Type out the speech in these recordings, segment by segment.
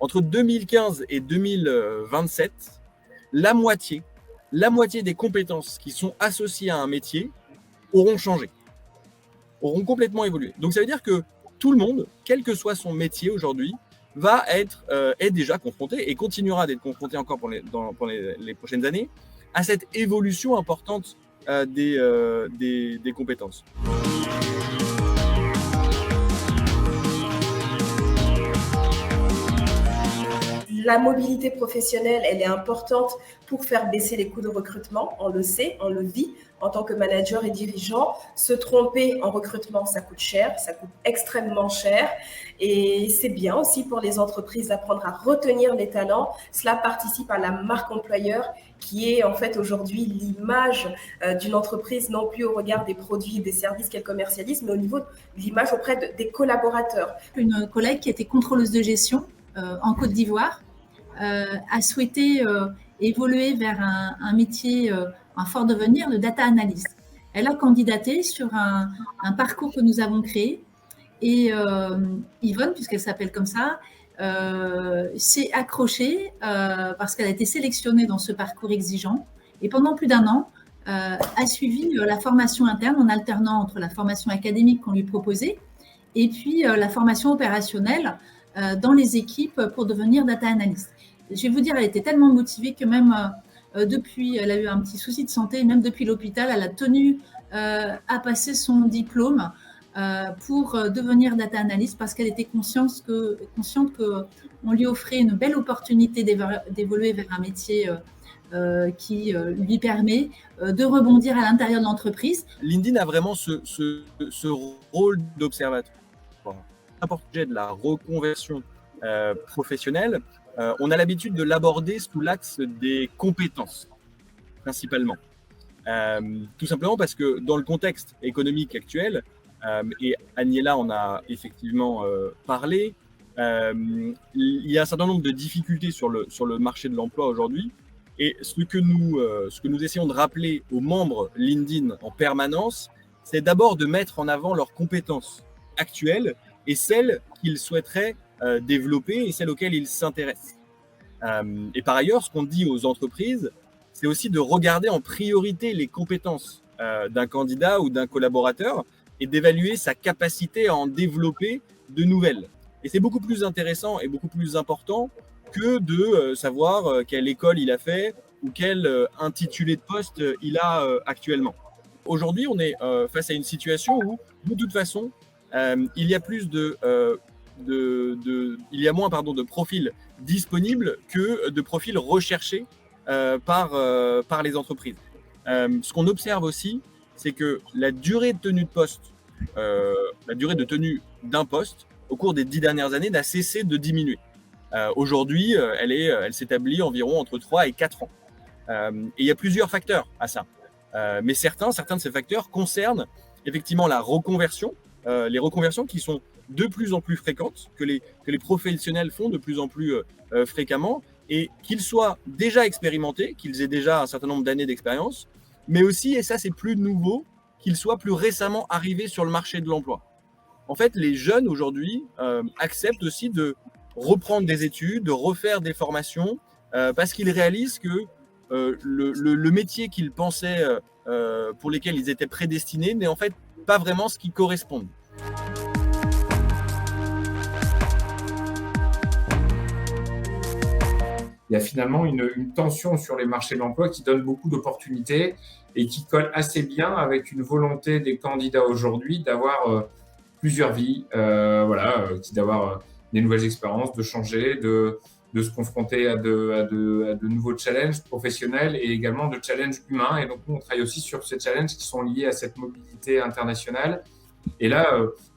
Entre 2015 et 2027, la moitié des compétences qui sont associées à un métier auront changé, auront complètement évolué. Donc ça veut dire que tout le monde, quel que soit son métier aujourd'hui, est déjà confronté et continuera d'être confronté encore pour les prochaines années à cette évolution importante des compétences. La mobilité professionnelle, elle est importante pour faire baisser les coûts de recrutement. On le sait, on le vit en tant que manager et dirigeant. Se tromper en recrutement, ça coûte cher, ça coûte extrêmement cher. Et c'est bien aussi pour les entreprises d'apprendre à retenir les talents. Cela participe à la marque employeur qui est en fait aujourd'hui l'image d'une entreprise, non plus au regard des produits et des services qu'elle commercialise, mais au niveau de l'image auprès des collaborateurs. Une collègue qui était contrôleuse de gestion en Côte d'Ivoire a souhaité évoluer vers un métier en fort devenir de data analyst. Elle a candidaté sur un parcours que nous avons créé et Yvonne, puisqu'elle s'appelle comme ça, s'est accrochée parce qu'elle a été sélectionnée dans ce parcours exigeant et pendant plus d'1 an a suivi la formation interne en alternant entre la formation académique qu'on lui proposait et puis la formation opérationnelle dans les équipes pour devenir data analyst. Je vais vous dire, elle était tellement motivée que même depuis, elle a eu un petit souci de santé, même depuis l'hôpital, elle a tenu à passer son diplôme pour devenir data analyst parce qu'elle était consciente qu'on lui offrait une belle opportunité d'évoluer vers un métier qui lui permet de rebondir à l'intérieur de l'entreprise. LinkedIn a vraiment ce rôle d'observateur. N'importe quel sujet de la reconversion professionnelle, on a l'habitude de l'aborder sous l'axe des compétences, principalement. Tout simplement parce que dans le contexte économique actuel, et Agnella en a effectivement parlé, il y a un certain nombre de difficultés sur le marché de l'emploi aujourd'hui. Et ce que nous essayons de rappeler aux membres LinkedIn en permanence, c'est d'abord de mettre en avant leurs compétences actuelles et celles qu'ils souhaiteraient développer et celles auxquelles ils s'intéressent. Et par ailleurs, ce qu'on dit aux entreprises, c'est aussi de regarder en priorité les compétences d'un candidat ou d'un collaborateur et d'évaluer sa capacité à en développer de nouvelles. Et c'est beaucoup plus intéressant et beaucoup plus important que de savoir quelle école il a fait ou quel intitulé de poste il a actuellement. Aujourd'hui, on est face à une situation où, de toute façon, il y a moins de profils disponibles que de profils recherchés par les entreprises. Ce qu'on observe aussi, c'est que la durée de tenue de poste, la durée de tenue d'un poste au cours des 10 dernières années n'a cessé de diminuer. Aujourd'hui, elle s'établit environ entre 3 et 4 ans. Et il y a plusieurs facteurs à ça. Mais certains de ces facteurs concernent effectivement la reconversion, les reconversions qui sont de plus en plus fréquentes, que les professionnels font de plus en plus fréquemment, et qu'ils soient déjà expérimentés, qu'ils aient déjà un certain nombre d'années d'expérience, mais aussi, et ça c'est plus nouveau, qu'ils soient plus récemment arrivés sur le marché de l'emploi. En fait, les jeunes aujourd'hui acceptent aussi de reprendre des études, de refaire des formations, parce qu'ils réalisent que le métier qu'ils pensaient, pour lesquels ils étaient prédestinés, n'est en fait pas vraiment ce qui correspond. Il y a finalement une tension sur les marchés de l'emploi qui donne beaucoup d'opportunités et qui colle assez bien avec une volonté des candidats aujourd'hui d'avoir plusieurs vies, d'avoir des nouvelles expériences, de changer, de se confronter à de nouveaux challenges professionnels et également de challenges humains. Et donc, nous, on travaille aussi sur ces challenges qui sont liés à cette mobilité internationale. Et là,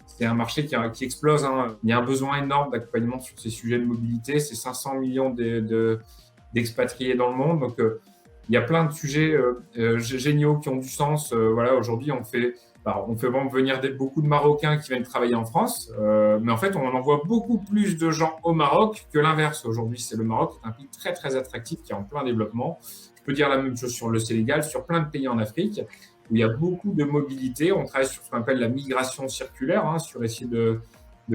c'est un marché qui explose. Hein. Il y a un besoin énorme d'accompagnement sur ces sujets de mobilité. C'est 500 millions d'expatriés dans le monde. Donc, il y a plein de sujets géniaux qui ont du sens. Aujourd'hui, on fait vraiment venir beaucoup de Marocains qui viennent travailler en France. Mais en fait, on envoie beaucoup plus de gens au Maroc que l'inverse. Aujourd'hui, c'est le Maroc qui est un pays très, très attractif qui est en plein développement. Je peux dire la même chose sur le Sénégal, sur plein de pays en Afrique où il y a beaucoup de mobilité. On travaille sur ce qu'on appelle la migration circulaire, sur essayer de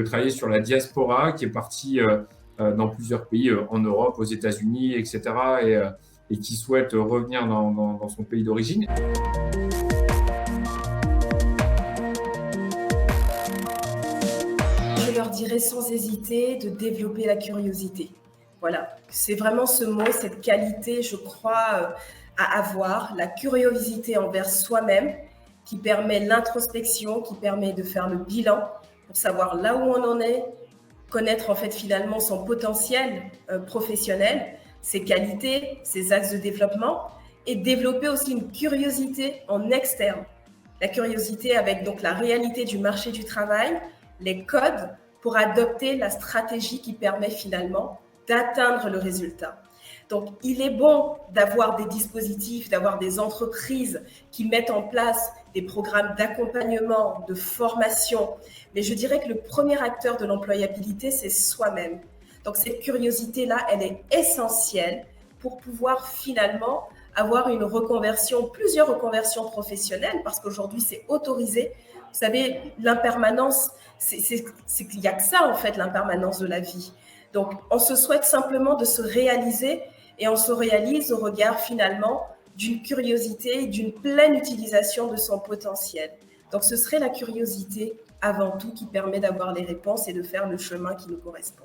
travailler sur la diaspora qui est partie dans plusieurs pays en Europe, aux États-Unis, etc. Et qui souhaite revenir dans son pays d'origine. Je leur dirais sans hésiter de développer la curiosité. Voilà, c'est vraiment ce mot, cette qualité, je crois, à avoir, la curiosité envers soi-même, qui permet l'introspection, qui permet de faire le bilan pour savoir là où on en est, connaître en fait finalement son potentiel professionnel, ses qualités, ses axes de développement, et développer aussi une curiosité en externe. La curiosité avec donc la réalité du marché du travail, les codes pour adopter la stratégie qui permet finalement d'atteindre le résultat. Donc, il est bon d'avoir des dispositifs, d'avoir des entreprises qui mettent en place des programmes d'accompagnement, de formation. Mais je dirais que le premier acteur de l'employabilité, c'est soi-même. Donc, cette curiosité-là, elle est essentielle pour pouvoir finalement avoir une reconversion, plusieurs reconversions professionnelles, parce qu'aujourd'hui, c'est autorisé. Vous savez, l'impermanence, c'est qu'il n'y a que ça, en fait, l'impermanence de la vie. Donc, on se souhaite simplement de se réaliser et on se réalise au regard finalement d'une curiosité, d'une pleine utilisation de son potentiel. Donc, ce serait la curiosité avant tout qui permet d'avoir les réponses et de faire le chemin qui nous correspond.